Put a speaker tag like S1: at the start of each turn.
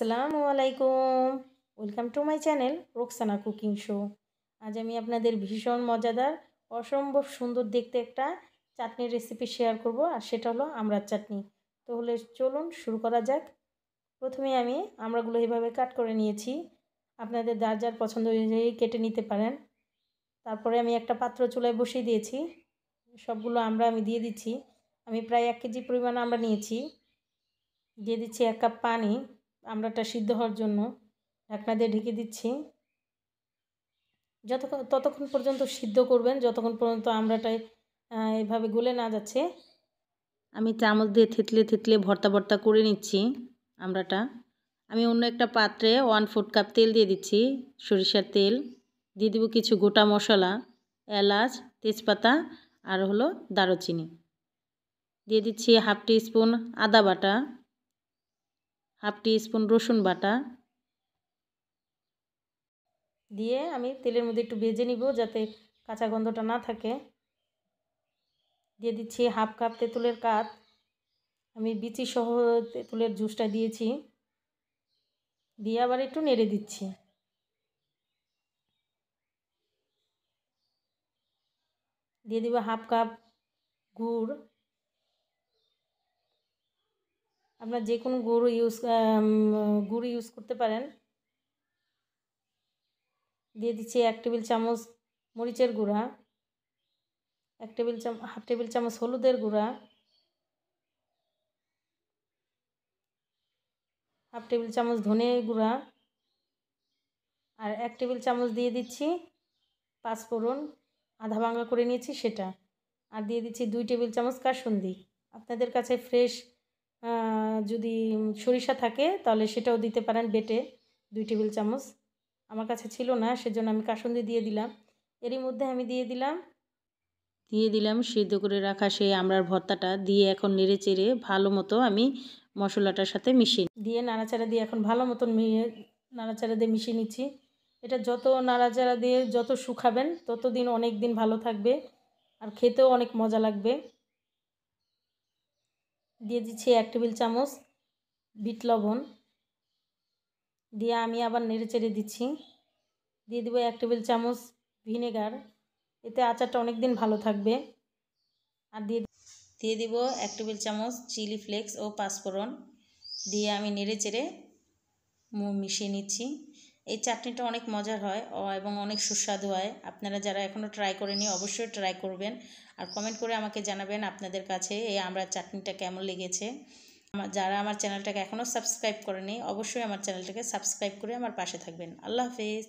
S1: আসসালামু আলাইকুম। Welcome to my channel Roksana cooking show. আজ আমি আপনাদের ভীষণ মজাদার, অসম্ভব সুন্দর দেখতে একটা চাটনির রেসিপি শেয়ার করব, আর সেটা হলো আমড়ার চাটনি। তাহলে চলুন শুরু করা যাক। প্রথমে আমি আমড়াগুলো এইভাবে কাট করে নিয়েছি। আপনাদের যার যার পছন্দ অনুযায়ী কেটে নিতে পারেন। তারপরে আমি একটা পাত্র চুলায় বসিয়ে দিয়েছি। সবগুলো আমড়া আমি দিয়ে দিচ্ছি। আমি প্রায় 1 কেজি পরিমাণ আমড়া নিয়েছি। দিয়ে দিচ্ছি 1 কাপ পানি আমড়াটা সিদ্ধ হওয়ার জন্য। ঢাকনা দিয়ে ঢেকে দিচ্ছি। ততক্ষণ পর্যন্ত সিদ্ধ করবেন যতক্ষণ পর্যন্ত আমড়াটায় এভাবে গলে না যাচ্ছে। আমি চামচ দিয়ে থেতলে থেতলে ভর্তা ভর্তা করে নিচ্ছি আমড়াটা। আমি অন্য একটা পাত্রে 1/4 কাপ তেল দিয়ে দিচ্ছি, সরিষার তেল। দিয়ে দেব কিছু গোটা মশলা, এলাচ, তেজপাতা আর হলো দারুচিনি। দিয়ে দিচ্ছি 1/2 টিস্পুন আদা বাটা, 1/2 টিস্পুন রসুন বাটা। দিয়ে আমি তেলের মধ্যে একটু ভেজে নিব যাতে কাঁচা গন্ধটা না থাকে। দিয়ে দিচ্ছি 1/2 কাপ তেঁতুলের কাঠ। আমি বিচি সহ তেঁতুলের জুসটা দিয়েছি। দিয়ে আবার একটু নেড়ে দিচ্ছি। দিয়ে দিব 1/2 কাপ গুড়। আপনার যে কোনো গুড় ইউজ করতে পারেন। দিয়ে দিচ্ছি 1 টেবিল চামচ মরিচের গুঁড়া, 1/2 টেবিল চামচ হলুদের গুঁড়া, 1/2 টেবিল চামচ ধনে গুঁড়া, আর 1 টেবিল চামচ দিয়ে দিচ্ছি পাঁচফোড়ন, আধা ভাঙা করে নিয়েছি সেটা। আর দিয়ে দিচ্ছি 2 টেবিল চামচ কাসুন্দি। আপনাদের কাছে ফ্রেশ যদি সরিষা থাকে তাহলে সেটাও দিতে পারেন বেটে, 2 টেবিল চামচ। আমার কাছে ছিল না, সেজন্য আমি কাসুন্দি দিয়ে দিলাম। এরই মধ্যে আমি দিয়ে দিলাম সিদ্ধ করে রাখা সেই আমড়ার ভর্তাটা। দিয়ে এখন নেড়ে চেড়ে ভালো মতো আমি মশলাটার সাথে মিশিয়ে দিয়ে নাড়াচাড়া দিয়ে এখন ভালো মতন নাড়াচাড়া দিয়ে মিশিয়ে নিচ্ছি। এটা যত নাড়াচাড়া দিয়ে যত শুকাবেন তত দিন অনেক দিন ভালো থাকবে, আর খেতেও অনেক মজা লাগবে। দিয়ে দিচ্ছি 1 টেবিল চামচ বিট লবণ। দিয়ে আমি আবার নেড়ে চেড়ে দিচ্ছি। দিয়ে দেবো 1 টেবিল চামচ ভিনেগার, এতে আচারটা অনেক দিন ভালো থাকবে। আর দিয়ে দিব 1 টেবিল চামচ চিলি ফ্লেক্স ও পাঁচফোড়ন। দিয়ে আমি নেড়ে চেড়ে মিশিয়ে নিচ্ছি। এই চাটনিটা অনেক মজার হয় এবং অনেক সুস্বাদু হয়। আপনারা যারা এখনও ট্রাই করেনি অবশ্যই ট্রাই করবেন, আর কমেন্ট করে আমাকে জানাবেন আপনাদের কাছে এই আমড়ার চাটনিটা কেমন লেগেছে। যারা আমার চ্যানেলটাকে এখনও সাবস্ক্রাইব করেনি অবশ্যই আমার চ্যানেলটাকে সাবস্ক্রাইব করে আমার পাশে থাকবেন। আল্লাহ হাফেজ।